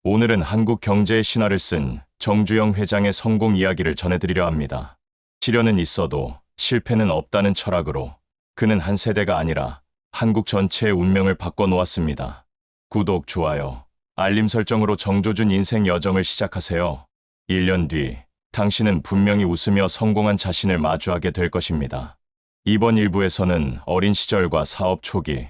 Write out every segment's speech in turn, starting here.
오늘은 한국 경제의 신화를 쓴 정주영 회장의 성공 이야기를 전해드리려 합니다. 시련은 있어도 실패는 없다는 철학으로 그는 한 세대가 아니라 한국 전체의 운명을 바꿔놓았습니다. 구독, 좋아요, 알림 설정으로 정조준 인생 여정을 시작하세요. 1년 뒤 당신은 분명히 웃으며 성공한 자신을 마주하게 될 것입니다. 이번 일부에서는 어린 시절과 사업 초기,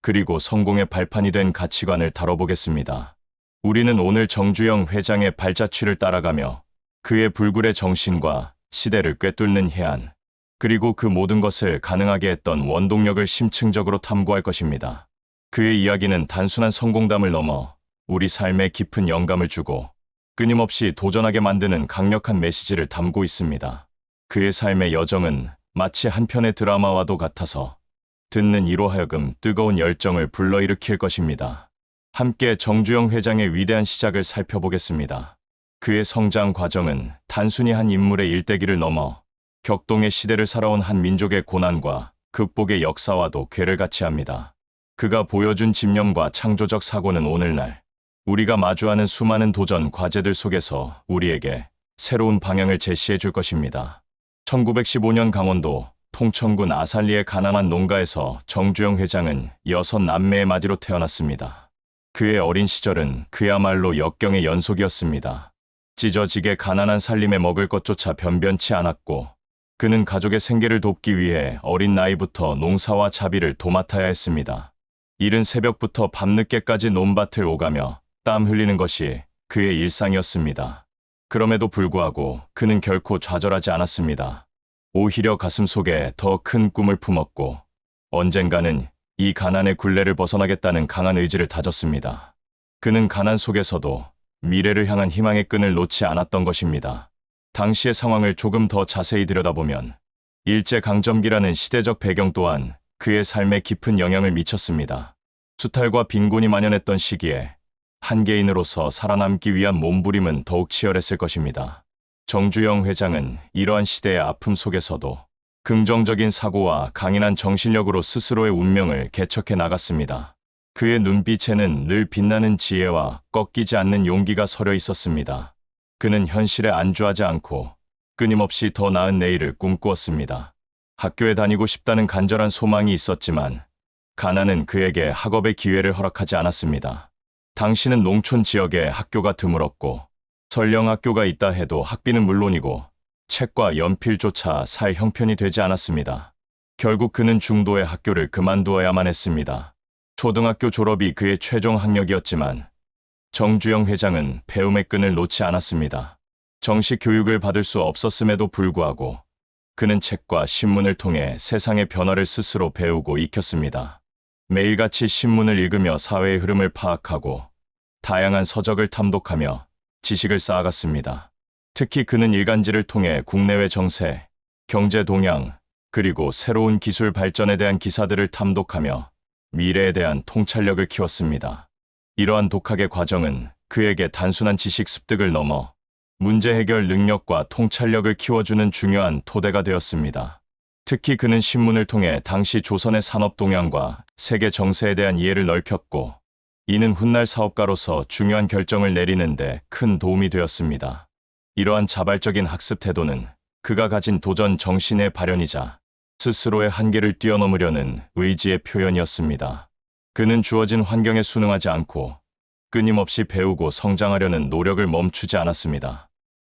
그리고 성공의 발판이 된 가치관을 다뤄보겠습니다. 우리는 오늘 정주영 회장의 발자취를 따라가며 그의 불굴의 정신과 시대를 꿰뚫는 해안, 그리고 그 모든 것을 가능하게 했던 원동력을 심층적으로 탐구할 것입니다. 그의 이야기는 단순한 성공담을 넘어 우리 삶에 깊은 영감을 주고 끊임없이 도전하게 만드는 강력한 메시지를 담고 있습니다. 그의 삶의 여정은 마치 한 편의 드라마와도 같아서 듣는 이로 하여금 뜨거운 열정을 불러일으킬 것입니다. 함께 정주영 회장의 위대한 시작을 살펴보겠습니다. 그의 성장 과정은 단순히 한 인물의 일대기를 넘어 격동의 시대를 살아온 한 민족의 고난과 극복의 역사와도 궤를 같이 합니다. 그가 보여준 집념과 창조적 사고는 오늘날 우리가 마주하는 수많은 도전 과제들 속에서 우리에게 새로운 방향을 제시해 줄 것입니다. 1915년 강원도 통천군 아산리의 가난한 농가에서 정주영 회장은 6남매의 맏이로 태어났습니다. 그의 어린 시절은 그야말로 역경의 연속이었습니다. 찢어지게 가난한 살림에 먹을 것조차 변변치 않았고 그는 가족의 생계를 돕기 위해 어린 나이부터 농사와 자비를 도맡아야 했습니다. 이른 새벽부터 밤늦게까지 논밭을 오가며 땀 흘리는 것이 그의 일상이었습니다. 그럼에도 불구하고 그는 결코 좌절하지 않았습니다. 오히려 가슴 속에 더 큰 꿈을 품었고 언젠가는 이 가난의 굴레를 벗어나겠다는 강한 의지를 다졌습니다. 그는 가난 속에서도 미래를 향한 희망의 끈을 놓지 않았던 것입니다. 당시의 상황을 조금 더 자세히 들여다보면 일제강점기라는 시대적 배경 또한 그의 삶에 깊은 영향을 미쳤습니다. 수탈과 빈곤이 만연했던 시기에 한 개인으로서 살아남기 위한 몸부림은 더욱 치열했을 것입니다. 정주영 회장은 이러한 시대의 아픔 속에서도 긍정적인 사고와 강인한 정신력으로 스스로의 운명을 개척해 나갔습니다. 그의 눈빛에는 늘 빛나는 지혜와 꺾이지 않는 용기가 서려 있었습니다. 그는 현실에 안주하지 않고 끊임없이 더 나은 내일을 꿈꾸었습니다. 학교에 다니고 싶다는 간절한 소망이 있었지만 가난은 그에게 학업의 기회를 허락하지 않았습니다. 당시는 농촌 지역에 학교가 드물었고 설령 학교가 있다 해도 학비는 물론이고 책과 연필조차 살 형편이 되지 않았습니다. 결국 그는 중도의 학교를 그만두어야만 했습니다. 초등학교 졸업이 그의 최종 학력이었지만 정주영 회장은 배움의 끈을 놓지 않았습니다. 정식 교육을 받을 수 없었음에도 불구하고 그는 책과 신문을 통해 세상의 변화를 스스로 배우고 익혔습니다. 매일같이 신문을 읽으며 사회의 흐름을 파악하고 다양한 서적을 탐독하며 지식을 쌓아갔습니다. 특히 그는 일간지를 통해 국내외 정세, 경제 동향, 그리고 새로운 기술 발전에 대한 기사들을 탐독하며 미래에 대한 통찰력을 키웠습니다. 이러한 독학의 과정은 그에게 단순한 지식 습득을 넘어 문제 해결 능력과 통찰력을 키워주는 중요한 토대가 되었습니다. 특히 그는 신문을 통해 당시 조선의 산업 동향과 세계 정세에 대한 이해를 넓혔고 이는 훗날 사업가로서 중요한 결정을 내리는 데 큰 도움이 되었습니다. 이러한 자발적인 학습 태도는 그가 가진 도전 정신의 발현이자 스스로의 한계를 뛰어넘으려는 의지의 표현이었습니다. 그는 주어진 환경에 순응하지 않고 끊임없이 배우고 성장하려는 노력을 멈추지 않았습니다.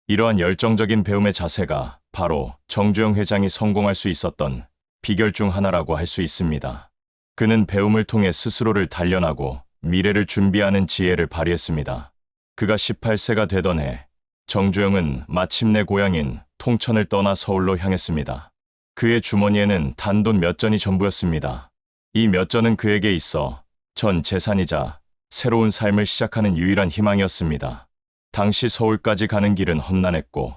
이러한 열정적인 배움의 자세가 바로 정주영 회장이 성공할 수 있었던 비결 중 하나라고 할 수 있습니다. 그는 배움을 통해 스스로를 단련하고 미래를 준비하는 지혜를 발휘했습니다. 그가 18세가 되던 해 정주영은 마침내 고향인 통천을 떠나 서울로 향했습니다. 그의 주머니에는 단돈 몇 전이 전부였습니다. 이 몇 전은 그에게 있어 전 재산이자 새로운 삶을 시작하는 유일한 희망이었습니다. 당시 서울까지 가는 길은 험난했고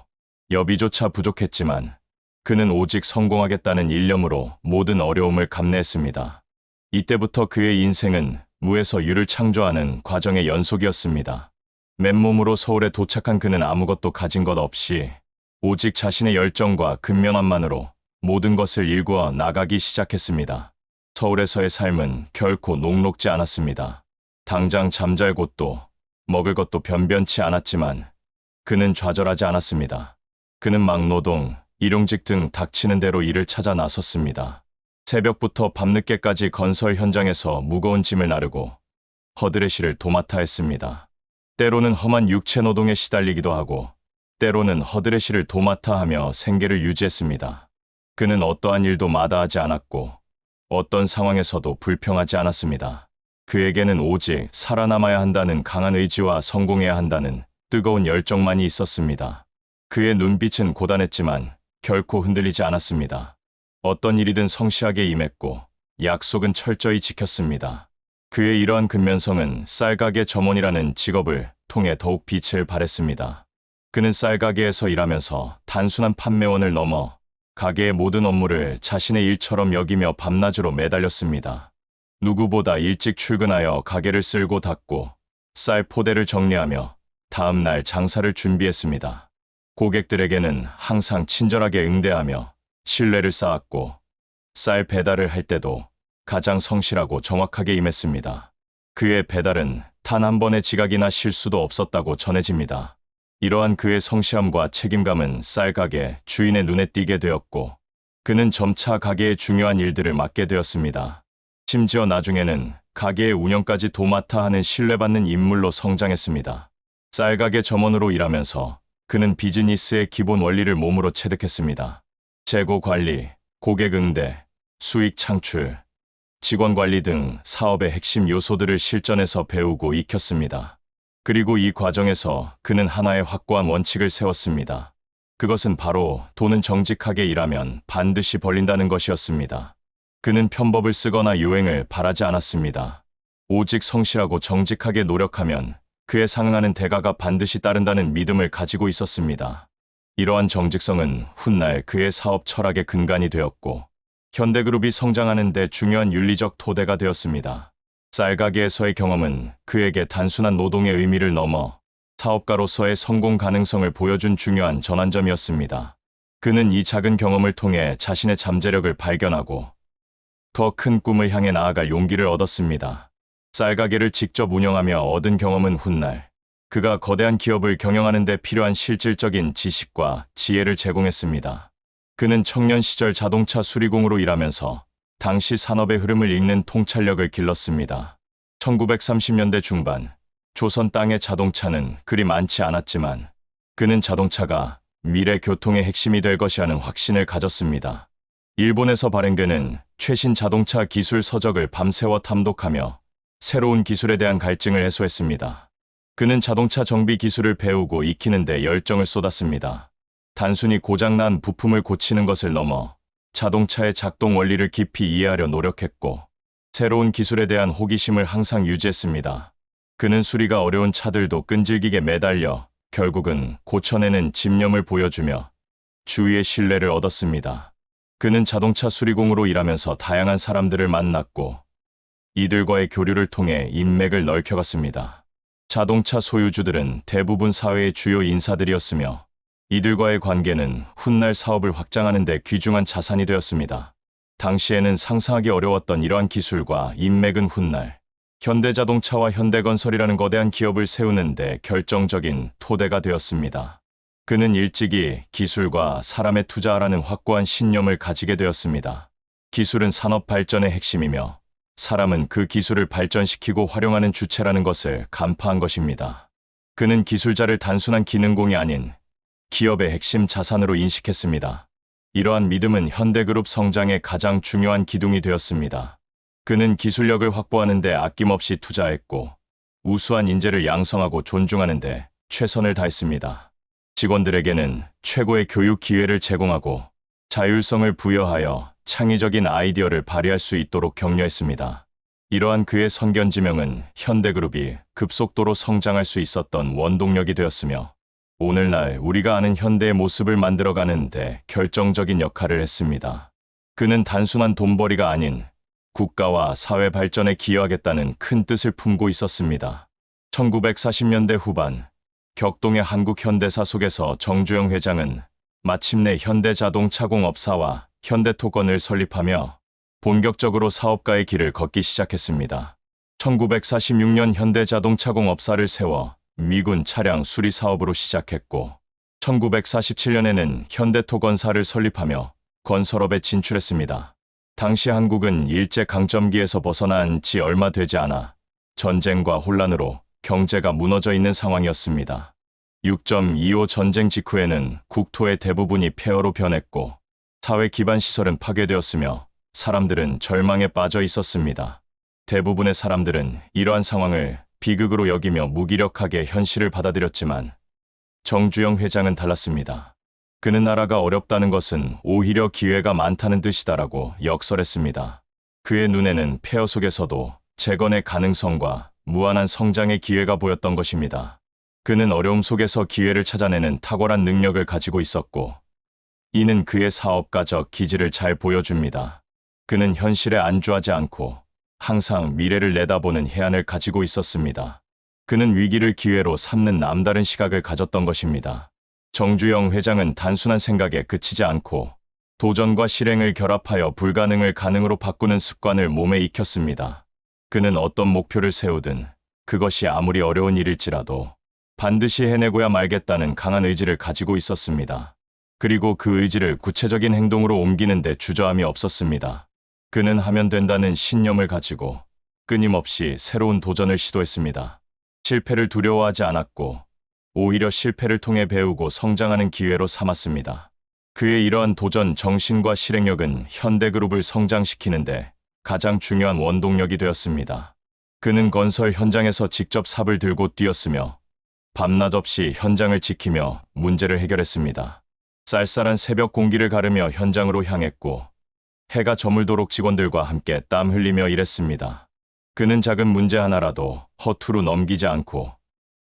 여비조차 부족했지만 그는 오직 성공하겠다는 일념으로 모든 어려움을 감내했습니다. 이때부터 그의 인생은 무에서 유를 창조하는 과정의 연속이었습니다. 맨몸으로 서울에 도착한 그는 아무것도 가진 것 없이 오직 자신의 열정과 근면함만으로 모든 것을 일구어 나가기 시작했습니다. 서울에서의 삶은 결코 녹록지 않았습니다. 당장 잠잘 곳도 먹을 것도 변변치 않았지만 그는 좌절하지 않았습니다. 그는 막노동, 일용직 등 닥치는 대로 일을 찾아 나섰습니다. 새벽부터 밤늦게까지 건설 현장에서 무거운 짐을 나르고 허드렛일을 도맡아 했습니다. 때로는 험한 육체 노동에 시달리기도 하고 때로는 허드렛일을 도맡아 하며 생계를 유지했습니다. 그는 어떠한 일도 마다하지 않았고 어떤 상황에서도 불평하지 않았습니다. 그에게는 오직 살아남아야 한다는 강한 의지와 성공해야 한다는 뜨거운 열정만이 있었습니다. 그의 눈빛은 고단했지만 결코 흔들리지 않았습니다. 어떤 일이든 성실하게 임했고 약속은 철저히 지켰습니다. 그의 이러한 근면성은 쌀가게 점원이라는 직업을 통해 더욱 빛을 발했습니다. 그는 쌀가게에서 일하면서 단순한 판매원을 넘어 가게의 모든 업무를 자신의 일처럼 여기며 밤낮으로 매달렸습니다. 누구보다 일찍 출근하여 가게를 쓸고 닫고 쌀 포대를 정리하며 다음 날 장사를 준비했습니다. 고객들에게는 항상 친절하게 응대하며 신뢰를 쌓았고 쌀 배달을 할 때도 가장 성실하고 정확하게 임했습니다. 그의 배달은 단 한 번의 지각이나 실수도 없었다고 전해집니다. 이러한 그의 성실함과 책임감은 쌀가게 주인의 눈에 띄게 되었고 그는 점차 가게의 중요한 일들을 맡게 되었습니다. 심지어 나중에는 가게의 운영까지 도맡아 하는 신뢰받는 인물로 성장했습니다. 쌀가게 점원으로 일하면서 그는 비즈니스의 기본 원리를 몸으로 체득했습니다. 재고 관리, 고객 응대, 수익 창출, 직원 관리 등 사업의 핵심 요소들을 실전에서 배우고 익혔습니다. 그리고 이 과정에서 그는 하나의 확고한 원칙을 세웠습니다. 그것은 바로 돈은 정직하게 일하면 반드시 벌린다는 것이었습니다. 그는 편법을 쓰거나 요행을 바라지 않았습니다. 오직 성실하고 정직하게 노력하면 그에 상응하는 대가가 반드시 따른다는 믿음을 가지고 있었습니다. 이러한 정직성은 훗날 그의 사업 철학의 근간이 되었고 현대그룹이 성장하는 데 중요한 윤리적 토대가 되었습니다. 쌀가게에서의 경험은 그에게 단순한 노동의 의미를 넘어 사업가로서의 성공 가능성을 보여준 중요한 전환점이었습니다. 그는 이 작은 경험을 통해 자신의 잠재력을 발견하고 더 큰 꿈을 향해 나아갈 용기를 얻었습니다. 쌀가게를 직접 운영하며 얻은 경험은 훗날 그가 거대한 기업을 경영하는 데 필요한 실질적인 지식과 지혜를 제공했습니다. 그는 청년 시절 자동차 수리공으로 일하면서 당시 산업의 흐름을 읽는 통찰력을 길렀습니다. 1930년대 중반, 조선 땅의 자동차는 그리 많지 않았지만 그는 자동차가 미래 교통의 핵심이 될 것이라는 확신을 가졌습니다. 일본에서 발행되는 최신 자동차 기술 서적을 밤새워 탐독하며 새로운 기술에 대한 갈증을 해소했습니다. 그는 자동차 정비 기술을 배우고 익히는 데 열정을 쏟았습니다. 단순히 고장난 부품을 고치는 것을 넘어 자동차의 작동 원리를 깊이 이해하려 노력했고 새로운 기술에 대한 호기심을 항상 유지했습니다. 그는 수리가 어려운 차들도 끈질기게 매달려 결국은 고쳐내는 집념을 보여주며 주위의 신뢰를 얻었습니다. 그는 자동차 수리공으로 일하면서 다양한 사람들을 만났고 이들과의 교류를 통해 인맥을 넓혀갔습니다. 자동차 소유주들은 대부분 사회의 주요 인사들이었으며 이들과의 관계는 훗날 사업을 확장하는 데 귀중한 자산이 되었습니다. 당시에는 상상하기 어려웠던 이러한 기술과 인맥은 훗날 현대자동차와 현대건설이라는 거대한 기업을 세우는 데 결정적인 토대가 되었습니다. 그는 일찍이 기술과 사람에 투자하라는 확고한 신념을 가지게 되었습니다. 기술은 산업 발전의 핵심이며 사람은 그 기술을 발전시키고 활용하는 주체라는 것을 간파한 것입니다. 그는 기술자를 단순한 기능공이 아닌 기업의 핵심 자산으로 인식했습니다. 이러한 믿음은 현대그룹 성장의 가장 중요한 기둥이 되었습니다. 그는 기술력을 확보하는 데 아낌없이 투자했고 우수한 인재를 양성하고 존중하는 데 최선을 다했습니다. 직원들에게는 최고의 교육 기회를 제공하고 자율성을 부여하여 창의적인 아이디어를 발휘할 수 있도록 격려했습니다. 이러한 그의 선견지명은 현대그룹이 급속도로 성장할 수 있었던 원동력이 되었으며 오늘날 우리가 아는 현대의 모습을 만들어가는 데 결정적인 역할을 했습니다. 그는 단순한 돈벌이가 아닌 국가와 사회 발전에 기여하겠다는 큰 뜻을 품고 있었습니다. 1940년대 후반 격동의 한국 현대사 속에서 정주영 회장은 마침내 현대자동차공업사와 현대토건을 설립하며 본격적으로 사업가의 길을 걷기 시작했습니다. 1946년 현대자동차공업사를 세워 미군 차량 수리 사업으로 시작했고 1947년에는 현대토건사를 설립하며 건설업에 진출했습니다. 당시 한국은 일제강점기에서 벗어난 지 얼마 되지 않아 전쟁과 혼란으로 경제가 무너져 있는 상황이었습니다. 6.25 전쟁 직후에는 국토의 대부분이 폐허로 변했고 사회 기반 시설은 파괴되었으며 사람들은 절망에 빠져 있었습니다. 대부분의 사람들은 이러한 상황을 비극으로 여기며 무기력하게 현실을 받아들였지만 정주영 회장은 달랐습니다. 그는 나라가 어렵다는 것은 오히려 기회가 많다는 뜻이다라고 역설했습니다. 그의 눈에는 폐허 속에서도 재건의 가능성과 무한한 성장의 기회가 보였던 것입니다. 그는 어려움 속에서 기회를 찾아내는 탁월한 능력을 가지고 있었고 이는 그의 사업가적 기질을 잘 보여줍니다. 그는 현실에 안주하지 않고 항상 미래를 내다보는 해안을 가지고 있었습니다. 그는 위기를 기회로 삼는 남다른 시각을 가졌던 것입니다. 정주영 회장은 단순한 생각에 그치지 않고 도전과 실행을 결합하여 불가능을 가능으로 바꾸는 습관을 몸에 익혔습니다. 그는 어떤 목표를 세우든 그것이 아무리 어려운 일일지라도 반드시 해내고야 말겠다는 강한 의지를 가지고 있었습니다. 그리고 그 의지를 구체적인 행동으로 옮기는 데 주저함이 없었습니다. 그는 하면 된다는 신념을 가지고 끊임없이 새로운 도전을 시도했습니다. 실패를 두려워하지 않았고 오히려 실패를 통해 배우고 성장하는 기회로 삼았습니다. 그의 이러한 도전 정신과 실행력은 현대그룹을 성장시키는데 가장 중요한 원동력이 되었습니다. 그는 건설 현장에서 직접 삽을 들고 뛰었으며 밤낮 없이 현장을 지키며 문제를 해결했습니다. 쌀쌀한 새벽 공기를 가르며 현장으로 향했고 해가 저물도록 직원들과 함께 땀 흘리며 일했습니다. 그는 작은 문제 하나라도 허투루 넘기지 않고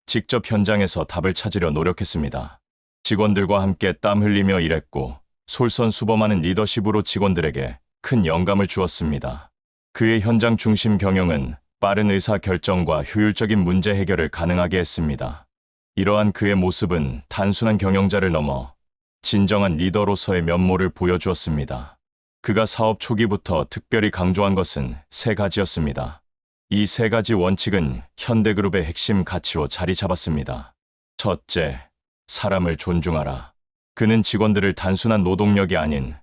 직접 현장에서 답을 찾으려 노력했습니다. 직원들과 함께 땀 흘리며 일했고 솔선수범하는 리더십으로 직원들에게 큰 영감을 주었습니다. 그의 현장 중심 경영은 빠른 의사 결정과 효율적인 문제 해결을 가능하게 했습니다. 이러한 그의 모습은 단순한 경영자를 넘어 진정한 리더로서의 면모를 보여주었습니다. 그가 사업 초기부터 특별히 강조한 것은 세 가지였습니다. 이 세 가지 원칙은 현대그룹의 핵심 가치로 자리 잡았습니다. 첫째, 사람을 존중하라. 그는 직원들을 단순한 노동력이 아닌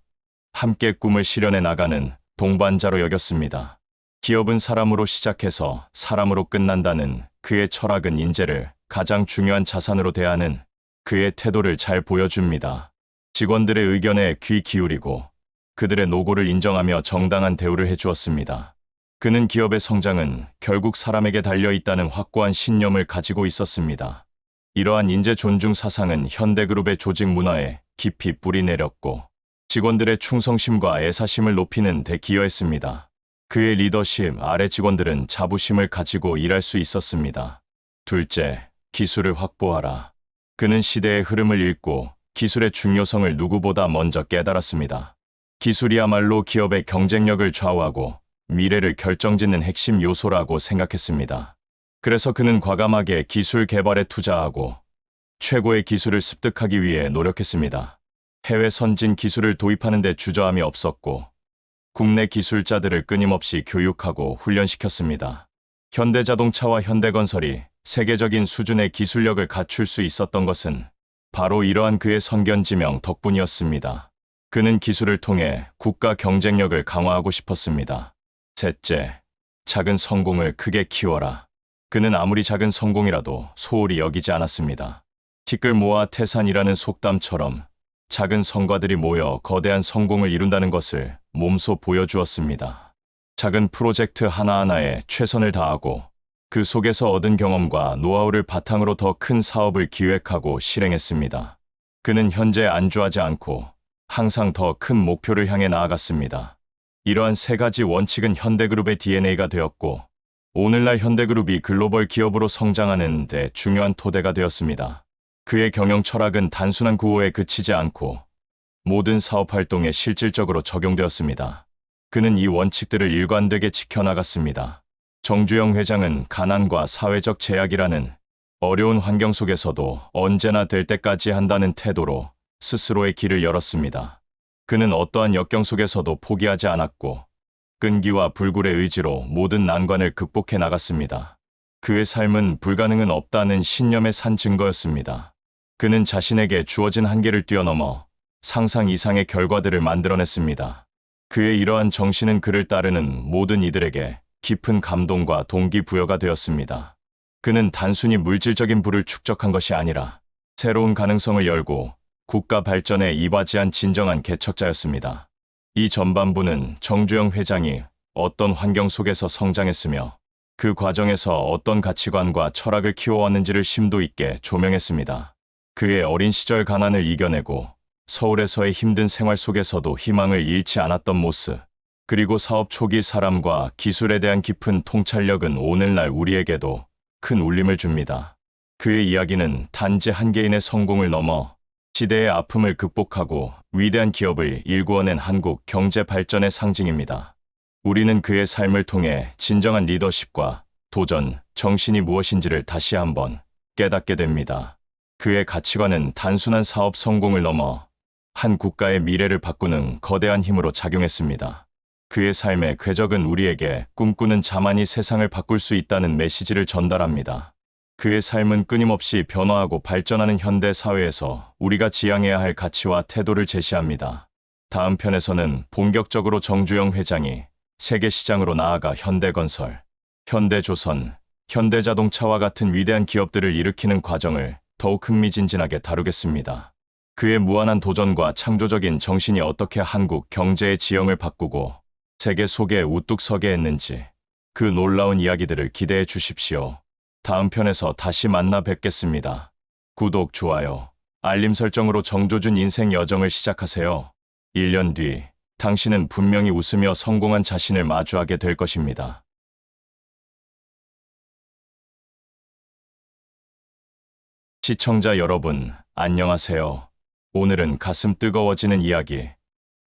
함께 꿈을 실현해 나가는 동반자로 여겼습니다. 기업은 사람으로 시작해서 사람으로 끝난다는 그의 철학은 인재를 가장 중요한 자산으로 대하는 그의 태도를 잘 보여줍니다. 직원들의 의견에 귀 기울이고 그들의 노고를 인정하며 정당한 대우를 해주었습니다. 그는 기업의 성장은 결국 사람에게 달려있다는 확고한 신념을 가지고 있었습니다. 이러한 인재 존중 사상은 현대그룹의 조직 문화에 깊이 뿌리 내렸고 직원들의 충성심과 애사심을 높이는 데 기여했습니다. 그의 리더십 아래 직원들은 자부심을 가지고 일할 수 있었습니다. 둘째, 기술을 확보하라. 그는 시대의 흐름을 읽고 기술의 중요성을 누구보다 먼저 깨달았습니다. 기술이야말로 기업의 경쟁력을 좌우하고 미래를 결정짓는 핵심 요소라고 생각했습니다. 그래서 그는 과감하게 기술 개발에 투자하고 최고의 기술을 습득하기 위해 노력했습니다. 해외 선진 기술을 도입하는 데 주저함이 없었고 국내 기술자들을 끊임없이 교육하고 훈련시켰습니다. 현대자동차와 현대건설이 세계적인 수준의 기술력을 갖출 수 있었던 것은 바로 이러한 그의 선견지명 덕분이었습니다. 그는 기술을 통해 국가 경쟁력을 강화하고 싶었습니다. 셋째, 작은 성공을 크게 키워라. 그는 아무리 작은 성공이라도 소홀히 여기지 않았습니다. 티끌 모아 태산이라는 속담처럼 작은 성과들이 모여 거대한 성공을 이룬다는 것을 몸소 보여주었습니다. 작은 프로젝트 하나하나에 최선을 다하고 그 속에서 얻은 경험과 노하우를 바탕으로 더 큰 사업을 기획하고 실행했습니다. 그는 현재에 안주하지 않고 항상 더 큰 목표를 향해 나아갔습니다. 이러한 세 가지 원칙은 현대그룹의 DNA가 되었고 오늘날 현대그룹이 글로벌 기업으로 성장하는 데 중요한 토대가 되었습니다. 그의 경영 철학은 단순한 구호에 그치지 않고 모든 사업 활동에 실질적으로 적용되었습니다. 그는 이 원칙들을 일관되게 지켜나갔습니다. 정주영 회장은 가난과 사회적 제약이라는 어려운 환경 속에서도 언제나 될 때까지 한다는 태도로 스스로의 길을 열었습니다. 그는 어떠한 역경 속에서도 포기하지 않았고 끈기와 불굴의 의지로 모든 난관을 극복해 나갔습니다. 그의 삶은 불가능은 없다는 신념의 산 증거였습니다. 그는 자신에게 주어진 한계를 뛰어넘어 상상 이상의 결과들을 만들어냈습니다. 그의 이러한 정신은 그를 따르는 모든 이들에게 깊은 감동과 동기부여가 되었습니다. 그는 단순히 물질적인 부를 축적한 것이 아니라 새로운 가능성을 열고 국가 발전에 이바지한 진정한 개척자였습니다. 이 전반부는 정주영 회장이 어떤 환경 속에서 성장했으며 그 과정에서 어떤 가치관과 철학을 키워왔는지를 심도 있게 조명했습니다. 그의 어린 시절 가난을 이겨내고 서울에서의 힘든 생활 속에서도 희망을 잃지 않았던 모습, 그리고 사업 초기 사람과 기술에 대한 깊은 통찰력은 오늘날 우리에게도 큰 울림을 줍니다. 그의 이야기는 단지 한 개인의 성공을 넘어 시대의 아픔을 극복하고 위대한 기업을 일구어낸 한국 경제 발전의 상징입니다. 우리는 그의 삶을 통해 진정한 리더십과 도전, 정신이 무엇인지를 다시 한번 깨닫게 됩니다. 그의 가치관은 단순한 사업 성공을 넘어 한 국가의 미래를 바꾸는 거대한 힘으로 작용했습니다. 그의 삶의 궤적은 우리에게 꿈꾸는 자만이 세상을 바꿀 수 있다는 메시지를 전달합니다. 그의 삶은 끊임없이 변화하고 발전하는 현대 사회에서 우리가 지향해야 할 가치와 태도를 제시합니다. 다음 편에서는 본격적으로 정주영 회장이 세계 시장으로 나아가 현대건설, 현대조선, 현대자동차와 같은 위대한 기업들을 일으키는 과정을 더욱 흥미진진하게 다루겠습니다. 그의 무한한 도전과 창조적인 정신이 어떻게 한국 경제의 지형을 바꾸고 세계 속에 우뚝 서게 했는지, 그 놀라운 이야기들을 기대해 주십시오. 다음 편에서 다시 만나 뵙겠습니다. 구독, 좋아요, 알림 설정으로 정조준 인생 여정을 시작하세요. 1년 뒤 당신은 분명히 웃으며 성공한 자신을 마주하게 될 것입니다. 시청자 여러분, 안녕하세요. 오늘은 가슴 뜨거워지는 이야기,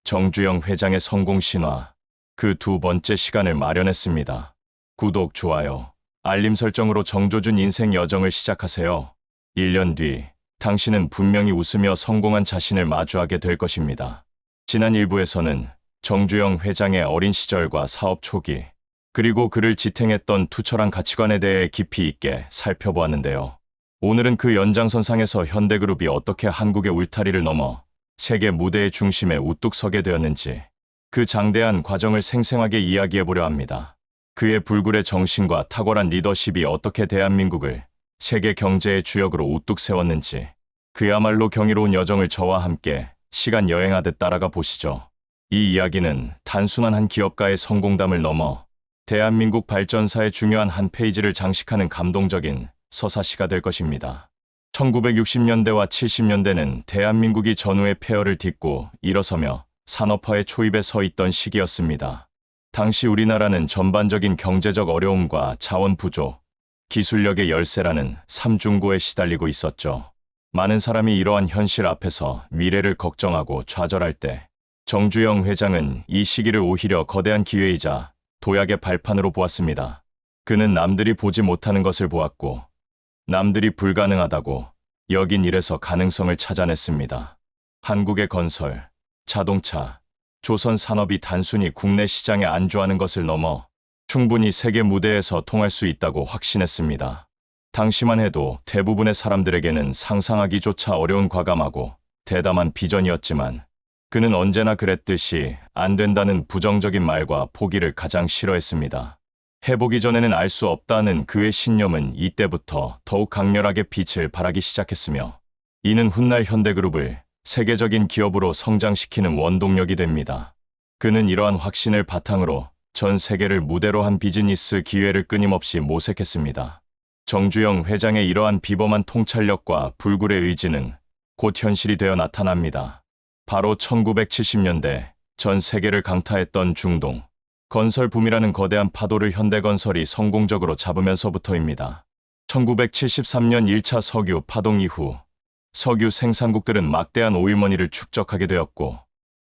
정주영 회장의 성공 신화, 그 두 번째 시간을 마련했습니다. 구독, 좋아요, 알림 설정으로 정조준 인생 여정을 시작하세요. 1년 뒤 당신은 분명히 웃으며 성공한 자신을 마주하게 될 것입니다. 지난 일부에서는 정주영 회장의 어린 시절과 사업 초기, 그리고 그를 지탱했던 투철한 가치관에 대해 깊이 있게 살펴보았는데요. 오늘은 그 연장선상에서 현대그룹이 어떻게 한국의 울타리를 넘어 세계 무대의 중심에 우뚝 서게 되었는지, 그 장대한 과정을 생생하게 이야기해보려 합니다. 그의 불굴의 정신과 탁월한 리더십이 어떻게 대한민국을 세계 경제의 주역으로 우뚝 세웠는지, 그야말로 경이로운 여정을 저와 함께 시간 여행하듯 따라가 보시죠. 이 이야기는 단순한 한 기업가의 성공담을 넘어 대한민국 발전사의 중요한 한 페이지를 장식하는 감동적인 서사시가 될 것입니다. 1960년대와 70년대는 대한민국이 전후의 폐허를 딛고 일어서며 산업화의 초입에 서 있던 시기였습니다. 당시 우리나라는 전반적인 경제적 어려움과 자원 부족, 기술력의 열세라는 삼중고에 시달리고 있었죠. 많은 사람이 이러한 현실 앞에서 미래를 걱정하고 좌절할 때, 정주영 회장은 이 시기를 오히려 거대한 기회이자 도약의 발판으로 보았습니다. 그는 남들이 보지 못하는 것을 보았고, 남들이 불가능하다고 여긴 일에서 가능성을 찾아냈습니다. 한국의 건설, 자동차, 조선 산업이 단순히 국내 시장에 안주하는 것을 넘어 충분히 세계 무대에서 통할 수 있다고 확신했습니다. 당시만 해도 대부분의 사람들에게는 상상하기조차 어려운 과감하고 대담한 비전이었지만, 그는 언제나 그랬듯이 안 된다는 부정적인 말과 포기를 가장 싫어했습니다. 해보기 전에는 알 수 없다는 그의 신념은 이때부터 더욱 강렬하게 빛을 발하기 시작했으며, 이는 훗날 현대그룹을 세계적인 기업으로 성장시키는 원동력이 됩니다. 그는 이러한 확신을 바탕으로 전 세계를 무대로 한 비즈니스 기회를 끊임없이 모색했습니다. 정주영 회장의 이러한 비범한 통찰력과 불굴의 의지는 곧 현실이 되어 나타납니다. 바로 1970년대 전 세계를 강타했던 중동 건설 붐이라는 거대한 파도를 현대건설이 성공적으로 잡으면서부터입니다. 1973년 1차 석유 파동 이후 석유 생산국들은 막대한 오일머니를 축적하게 되었고,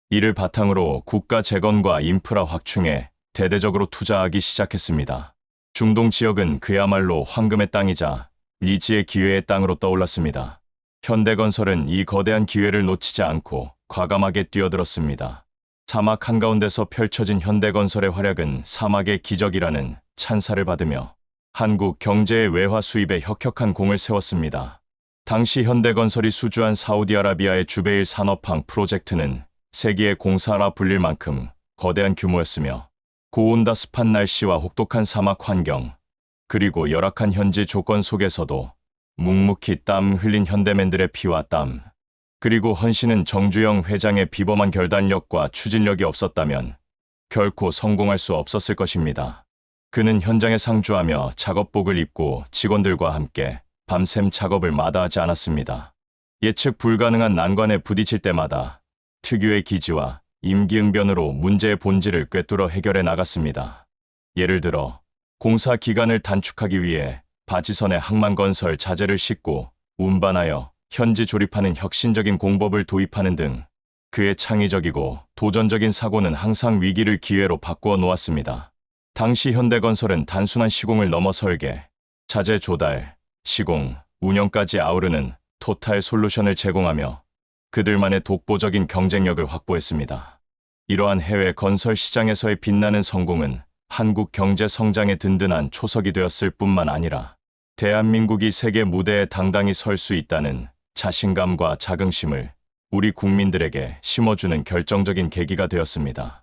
이를 바탕으로 국가 재건과 인프라 확충에 대대적으로 투자하기 시작했습니다. 중동 지역은 그야말로 황금의 땅이자 리지의 기회의 땅으로 떠올랐습니다. 현대건설은 이 거대한 기회를 놓치지 않고 과감하게 뛰어들었습니다. 사막 한가운데서 펼쳐진 현대건설의 활약은 사막의 기적이라는 찬사를 받으며 한국 경제의 외화 수입에 혁혁한 공을 세웠습니다. 당시 현대건설이 수주한 사우디아라비아의 주베일 산업항 프로젝트는 세계의 공사라 불릴 만큼 거대한 규모였으며 고온다 습한 날씨와 혹독한 사막 환경, 그리고 열악한 현지 조건 속에서도 묵묵히 땀 흘린 현대맨들의 피와 땀, 그리고 헌신은 정주영 회장의 비범한 결단력과 추진력이 없었다면 결코 성공할 수 없었을 것입니다. 그는 현장에 상주하며 작업복을 입고 직원들과 함께 밤샘 작업을 마다하지 않았습니다. 예측 불가능한 난관에 부딪힐 때마다 특유의 기지와 임기응변으로 문제의 본질을 꿰뚫어 해결해 나갔습니다. 예를 들어 공사 기간을 단축하기 위해 바지선에 항만건설 자재를 싣고 운반하여 현지 조립하는 혁신적인 공법을 도입하는 등 그의 창의적이고 도전적인 사고는 항상 위기를 기회로 바꾸어 놓았습니다. 당시 현대건설은 단순한 시공을 넘어 설계, 자재 조달, 시공, 운영까지 아우르는 토탈 솔루션을 제공하며 그들만의 독보적인 경쟁력을 확보했습니다. 이러한 해외 건설 시장에서의 빛나는 성공은 한국 경제 성장의 든든한 초석이 되었을 뿐만 아니라 대한민국이 세계 무대에 당당히 설 수 있다는 자신감과 자긍심을 우리 국민들에게 심어주는 결정적인 계기가 되었습니다.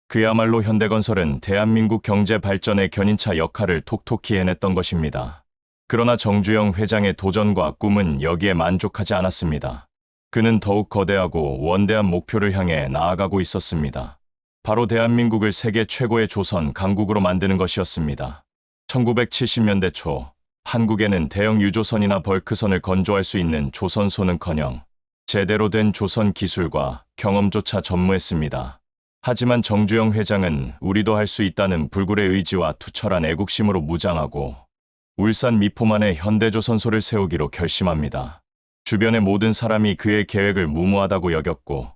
그야말로 현대건설은 대한민국 경제 발전의 견인차 역할을 톡톡히 해냈던 것입니다. 그러나 정주영 회장의 도전과 꿈은 여기에 만족하지 않았습니다. 그는 더욱 거대하고 원대한 목표를 향해 나아가고 있었습니다. 바로 대한민국을 세계 최고의 조선 강국으로 만드는 것이었습니다. 1970년대 초 한국에는 대형 유조선이나 벌크선을 건조할 수 있는 조선소는커녕 제대로 된 조선 기술과 경험조차 전무했습니다. 하지만 정주영 회장은 우리도 할 수 있다는 불굴의 의지와 투철한 애국심으로 무장하고 울산 미포만에 현대조선소를 세우기로 결심합니다. 주변의 모든 사람이 그의 계획을 무모하다고 여겼고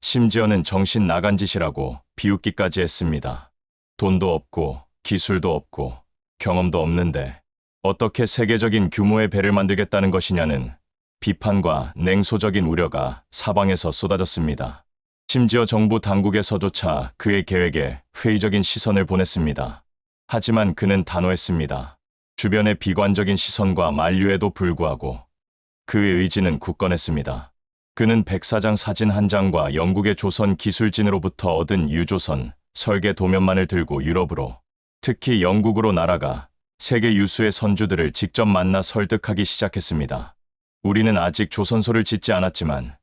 심지어는 정신 나간 짓이라고 비웃기까지 했습니다. 돈도 없고 기술도 없고 경험도 없는데 어떻게 세계적인 규모의 배를 만들겠다는 것이냐는 비판과 냉소적인 우려가 사방에서 쏟아졌습니다. 심지어 정부 당국에서조차 그의 계획에 회의적인 시선을 보냈습니다. 하지만 그는 단호했습니다. 주변의 비관적인 시선과 만류에도 불구하고 그의 의지는 굳건했습니다. 그는 백사장 사진 한 장과 영국의 조선 기술진으로부터 얻은 유조선 설계 도면만을 들고 유럽으로, 특히 영국으로 날아가 세계 유수의 선주들을 직접 만나 설득하기 시작했습니다. 우리는 아직 조선소를 짓지 않았지만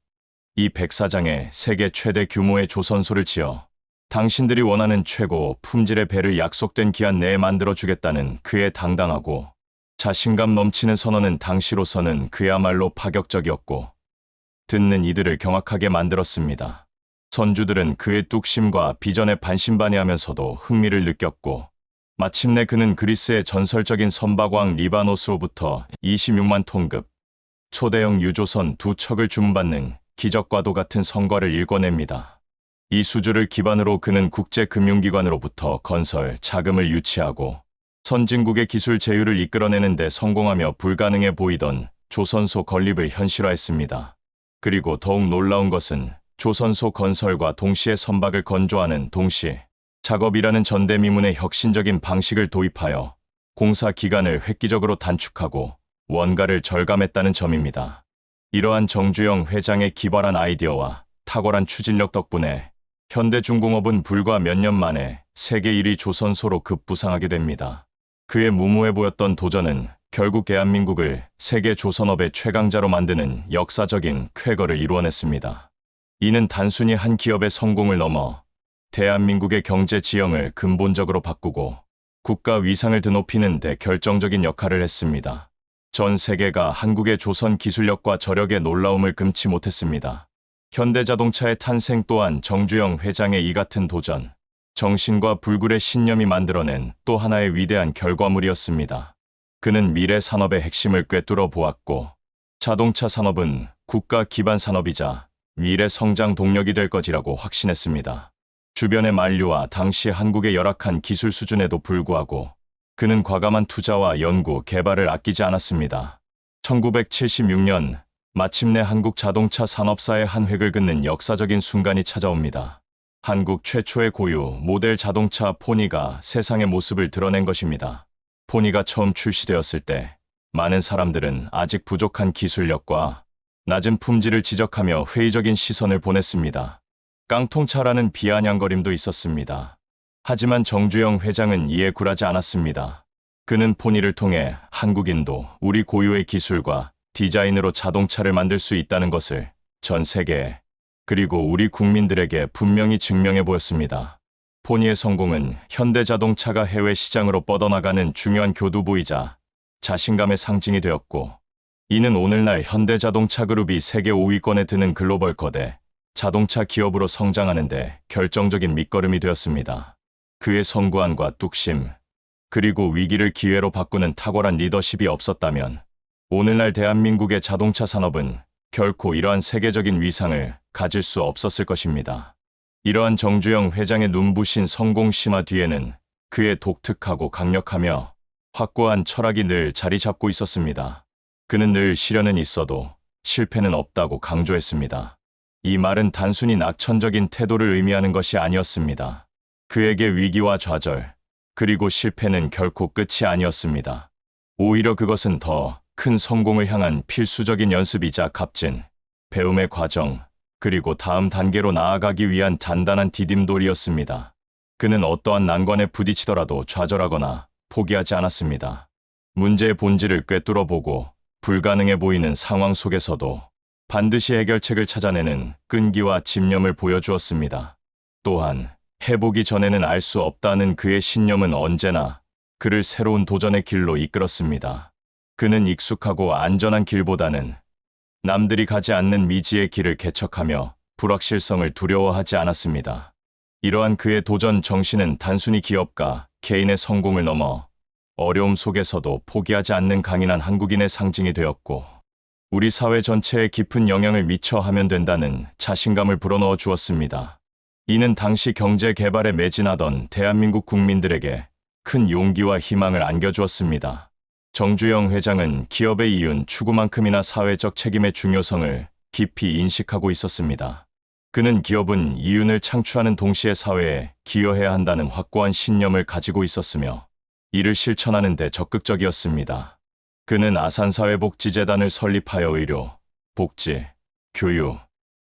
이 백사장에 세계 최대 규모의 조선소를 지어 당신들이 원하는 최고 품질의 배를 약속된 기한 내에 만들어주겠다는 그의 당당하고 자신감 넘치는 선언은 당시로서는 그야말로 파격적이었고 듣는 이들을 경악하게 만들었습니다. 선주들은 그의 뚝심과 비전에 반신반의하면서도 흥미를 느꼈고 마침내 그는 그리스의 전설적인 선박왕 리바노스로부터 26만 톤급 초대형 유조선 2척을 주문받는 기적과도 같은 성과를 일궈냅니다. 이 수주를 기반으로 그는 국제금융기관으로부터 건설 자금을 유치하고 선진국의 기술 제휴를 이끌어내는 데 성공하며 불가능해 보이던 조선소 건립을 현실화했습니다. 그리고 더욱 놀라운 것은 조선소 건설과 동시에 선박을 건조하는 동시 작업이라는 전대미문의 혁신적인 방식을 도입하여 공사 기간을 획기적으로 단축하고 원가를 절감했다는 점입니다. 이러한 정주영 회장의 기발한 아이디어와 탁월한 추진력 덕분에 현대중공업은 불과 몇 년 만에 세계 1위 조선소로 급부상하게 됩니다. 그의 무모해 보였던 도전은 결국 대한민국을 세계 조선업의 최강자로 만드는 역사적인 쾌거를 이루어냈습니다. 이는 단순히 한 기업의 성공을 넘어 대한민국의 경제 지형을 근본적으로 바꾸고 국가 위상을 드높이는 데 결정적인 역할을 했습니다. 전 세계가 한국의 조선 기술력과 저력의 놀라움을 금치 못했습니다. 현대자동차의 탄생 또한 정주영 회장의 이 같은 도전, 정신과 불굴의 신념이 만들어낸 또 하나의 위대한 결과물이었습니다. 그는 미래 산업의 핵심을 꿰뚫어 보았고 자동차 산업은 국가 기반 산업이자 미래 성장 동력이 될 것이라고 확신했습니다. 주변의 만류와 당시 한국의 열악한 기술 수준에도 불구하고 그는 과감한 투자와 연구, 개발을 아끼지 않았습니다. 1976년 마침내 한국 자동차 산업사의 한 획을 긋는 역사적인 순간이 찾아옵니다. 한국 최초의 고유 모델 자동차 포니가 세상의 모습을 드러낸 것입니다. 포니가 처음 출시되었을 때 많은 사람들은 아직 부족한 기술력과 낮은 품질을 지적하며 회의적인 시선을 보냈습니다. 깡통차라는 비아냥거림도 있었습니다. 하지만 정주영 회장은 이에 굴하지 않았습니다. 그는 포니를 통해 한국인도 우리 고유의 기술과 디자인으로 자동차를 만들 수 있다는 것을 전 세계에 그리고 우리 국민들에게 분명히 증명해 보였습니다. 포니의 성공은 현대자동차가 해외 시장으로 뻗어나가는 중요한 교두보이자 자신감의 상징이 되었고, 이는 오늘날 현대자동차 그룹이 세계 5위권에 드는 글로벌 거대 자동차 기업으로 성장하는 데 결정적인 밑거름이 되었습니다. 그의 성구안과 뚝심, 그리고 위기를 기회로 바꾸는 탁월한 리더십이 없었다면 오늘날 대한민국의 자동차 산업은 결코 이러한 세계적인 위상을 가질 수 없었을 것입니다. 이러한 정주영 회장의 눈부신 성공 심화 뒤에는 그의 독특하고 강력하며 확고한 철학이 늘 자리 잡고 있었습니다. 그는 늘 시련은 있어도 실패는 없다고 강조했습니다. 이 말은 단순히 낙천적인 태도를 의미하는 것이 아니었습니다. 그에게 위기와 좌절, 그리고 실패는 결코 끝이 아니었습니다. 오히려 그것은 더 큰 성공을 향한 필수적인 연습이자 값진 배움의 과정, 그리고 다음 단계로 나아가기 위한 단단한 디딤돌이었습니다. 그는 어떠한 난관에 부딪히더라도 좌절하거나 포기하지 않았습니다. 문제의 본질을 꿰뚫어 보고 불가능해 보이는 상황 속에서도 반드시 해결책을 찾아내는 끈기와 집념을 보여주었습니다. 또한 해보기 전에는 알 수 없다는 그의 신념은 언제나 그를 새로운 도전의 길로 이끌었습니다. 그는 익숙하고 안전한 길보다는 남들이 가지 않는 미지의 길을 개척하며 불확실성을 두려워하지 않았습니다. 이러한 그의 도전 정신은 단순히 기업가, 개인의 성공을 넘어 어려움 속에서도 포기하지 않는 강인한 한국인의 상징이 되었고, 우리 사회 전체에 깊은 영향을 미쳐 하면 된다는 자신감을 불어넣어 주었습니다. 이는 당시 경제 개발에 매진하던 대한민국 국민들에게 큰 용기와 희망을 안겨주었습니다. 정주영 회장은 기업의 이윤 추구만큼이나 사회적 책임의 중요성을 깊이 인식하고 있었습니다. 그는 기업은 이윤을 창출하는 동시에 사회에 기여해야 한다는 확고한 신념을 가지고 있었으며 이를 실천하는 데 적극적이었습니다. 그는 아산사회복지재단을 설립하여 의료, 복지, 교육,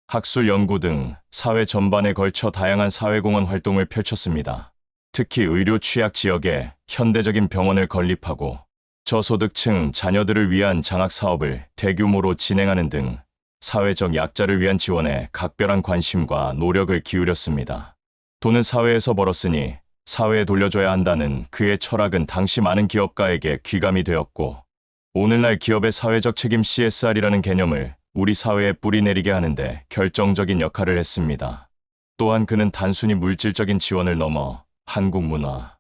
학술 연구 등 사회 전반에 걸쳐 다양한 사회공헌 활동을 펼쳤습니다. 특히 의료 취약 지역에 현대적인 병원을 건립하고 저소득층 자녀들을 위한 장학 사업을 대규모로 진행하는 등 사회적 약자를 위한 지원에 각별한 관심과 노력을 기울였습니다. 돈은 사회에서 벌었으니 사회에 돌려줘야 한다는 그의 철학은 당시 많은 기업가에게 귀감이 되었고, 오늘날 기업의 사회적 책임 CSR이라는 개념을 우리 사회에 뿌리내리게 하는데 결정적인 역할을 했습니다. 또한 그는 단순히 물질적인 지원을 넘어 한국 문화,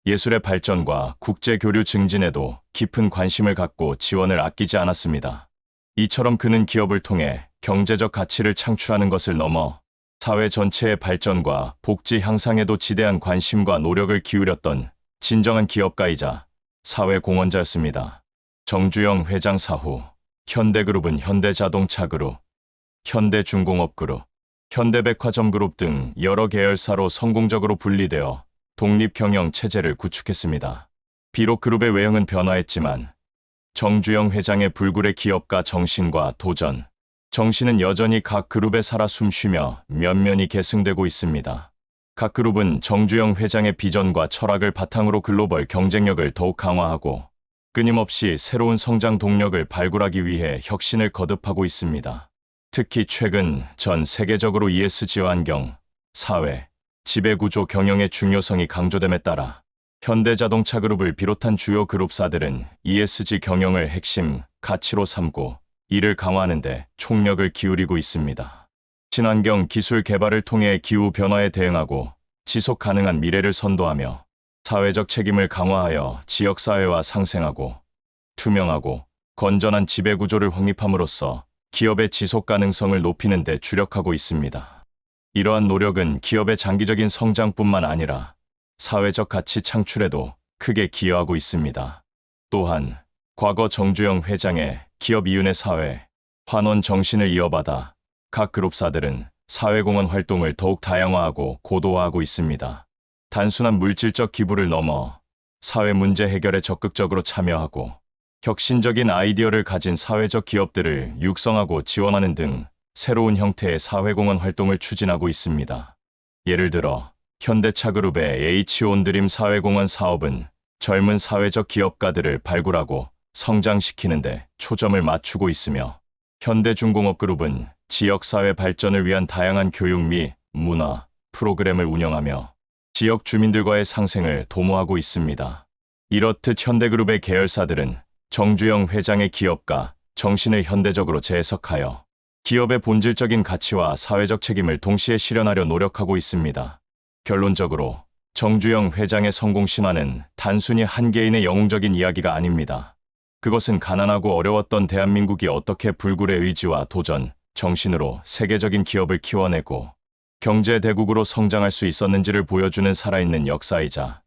예술의 발전과 국제 교류 증진에도 깊은 관심을 갖고 지원을 아끼지 않았습니다. 이처럼 그는 기업을 통해 경제적 가치를 창출하는 것을 넘어 사회 전체의 발전과 복지 향상에도 지대한 관심과 노력을 기울였던 진정한 기업가이자 사회공헌자였습니다. 정주영 회장 사후, 현대그룹은 현대자동차그룹, 현대중공업그룹, 현대백화점그룹 등 여러 계열사로 성공적으로 분리되어 독립경영 체제를 구축했습니다. 비록 그룹의 외형은 변화했지만 정주영 회장의 불굴의 기업가 정신과 도전, 정신은 여전히 각 그룹에 살아 숨쉬며 면면이 계승되고 있습니다. 각 그룹은 정주영 회장의 비전과 철학을 바탕으로 글로벌 경쟁력을 더욱 강화하고 끊임없이 새로운 성장 동력을 발굴하기 위해 혁신을 거듭하고 있습니다. 특히 최근 전 세계적으로 ESG와 환경, 사회, 지배구조 경영의 중요성이 강조됨에 따라 현대자동차그룹을 비롯한 주요 그룹사들은 ESG 경영을 핵심 가치로 삼고 이를 강화하는 데 총력을 기울이고 있습니다. 친환경 기술 개발을 통해 기후 변화에 대응하고 지속 가능한 미래를 선도하며 사회적 책임을 강화하여 지역사회와 상생하고 투명하고 건전한 지배구조를 확립함으로써 기업의 지속 가능성을 높이는 데 주력하고 있습니다. 이러한 노력은 기업의 장기적인 성장뿐만 아니라 사회적 가치 창출에도 크게 기여하고 있습니다. 또한 과거 정주영 회장의 기업 이윤의 사회, 환원 정신을 이어받아 각 그룹사들은 사회공헌 활동을 더욱 다양화하고 고도화하고 있습니다. 단순한 물질적 기부를 넘어 사회 문제 해결에 적극적으로 참여하고 혁신적인 아이디어를 가진 사회적 기업들을 육성하고 지원하는 등 새로운 형태의 사회공헌 활동을 추진하고 있습니다. 예를 들어 현대차그룹의 H-온드림 사회공헌 사업은 젊은 사회적 기업가들을 발굴하고 성장시키는 데 초점을 맞추고 있으며, 현대중공업그룹은 지역사회 발전을 위한 다양한 교육 및 문화 프로그램을 운영하며 지역 주민들과의 상생을 도모하고 있습니다. 이렇듯 현대그룹의 계열사들은 정주영 회장의 기업가 정신을 현대적으로 재해석하여 기업의 본질적인 가치와 사회적 책임을 동시에 실현하려 노력하고 있습니다. 결론적으로 정주영 회장의 성공 신화는 단순히 한 개인의 영웅적인 이야기가 아닙니다. 그것은 가난하고 어려웠던 대한민국이 어떻게 불굴의 의지와 도전, 정신으로 세계적인 기업을 키워내고 경제 대국으로 성장할 수 있었는지를 보여주는 살아있는 역사이자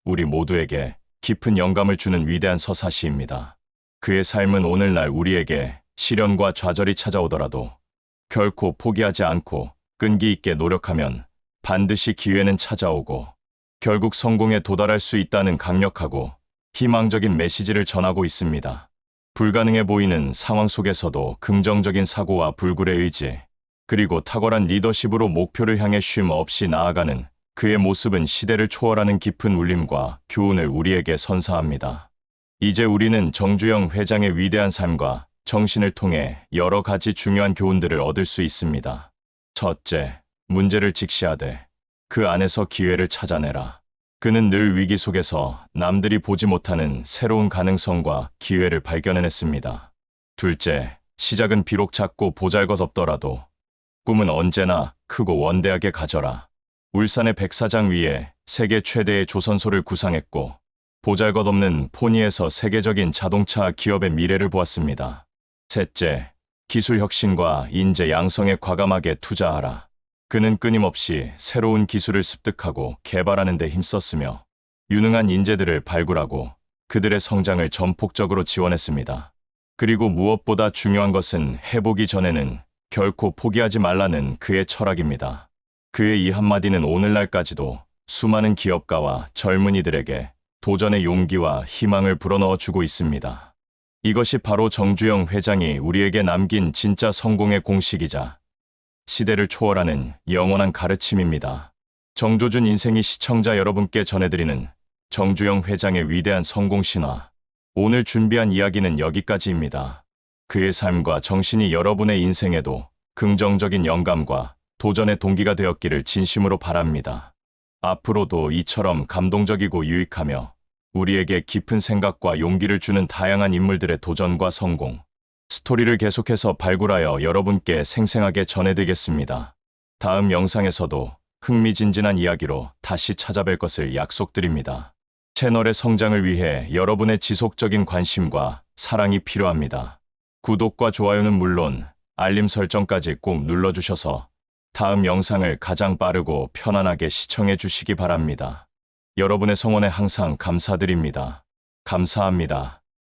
우리 모두에게 깊은 영감을 주는 위대한 서사시입니다. 그의 삶은 오늘날 우리에게 시련과 좌절이 찾아오더라도 결코 포기하지 않고 끈기 있게 노력하면 반드시 기회는 찾아오고 결국 성공에 도달할 수 있다는 강력하고 희망적인 메시지를 전하고 있습니다. 불가능해 보이는 상황 속에서도 긍정적인 사고와 불굴의 의지, 그리고 탁월한 리더십으로 목표를 향해 쉼 없이 나아가는 그의 모습은 시대를 초월하는 깊은 울림과 교훈을 우리에게 선사합니다. 이제 우리는 정주영 회장의 위대한 삶과 정신을 통해 여러 가지 중요한 교훈들을 얻을 수 있습니다. 첫째, 문제를 직시하되 그 안에서 기회를 찾아내라. 그는 늘 위기 속에서 남들이 보지 못하는 새로운 가능성과 기회를 발견해냈습니다. 둘째, 시작은 비록 작고 보잘것없더라도 꿈은 언제나 크고 원대하게 가져라. 울산의 백사장 위에 세계 최대의 조선소를 구상했고 보잘것없는 포니에서 세계적인 자동차 기업의 미래를 보았습니다. 셋째, 기술 혁신과 인재 양성에 과감하게 투자하라. 그는 끊임없이 새로운 기술을 습득하고 개발하는 데 힘썼으며 유능한 인재들을 발굴하고 그들의 성장을 전폭적으로 지원했습니다. 그리고 무엇보다 중요한 것은 해보기 전에는 결코 포기하지 말라는 그의 철학입니다. 그의 이 한마디는 오늘날까지도 수많은 기업가와 젊은이들에게 도전의 용기와 희망을 불어넣어 주고 있습니다. 이것이 바로 정주영 회장이 우리에게 남긴 진짜 성공의 공식이자 시대를 초월하는 영원한 가르침입니다. 정조준 인생이 시청자 여러분께 전해드리는 정주영 회장의 위대한 성공 신화. 오늘 준비한 이야기는 여기까지입니다. 그의 삶과 정신이 여러분의 인생에도 긍정적인 영감과 도전의 동기가 되었기를 진심으로 바랍니다. 앞으로도 이처럼 감동적이고 유익하며 우리에게 깊은 생각과 용기를 주는 다양한 인물들의 도전과 성공 스토리를 계속해서 발굴하여 여러분께 생생하게 전해드리겠습니다. 다음 영상에서도 흥미진진한 이야기로 다시 찾아뵐 것을 약속드립니다. 채널의 성장을 위해 여러분의 지속적인 관심과 사랑이 필요합니다. 구독과 좋아요는 물론 알림 설정까지 꼭 눌러주셔서 다음 영상을 가장 빠르고 편안하게 시청해 주시기 바랍니다. 여러분의 성원에 항상 감사드립니다. 감사합니다.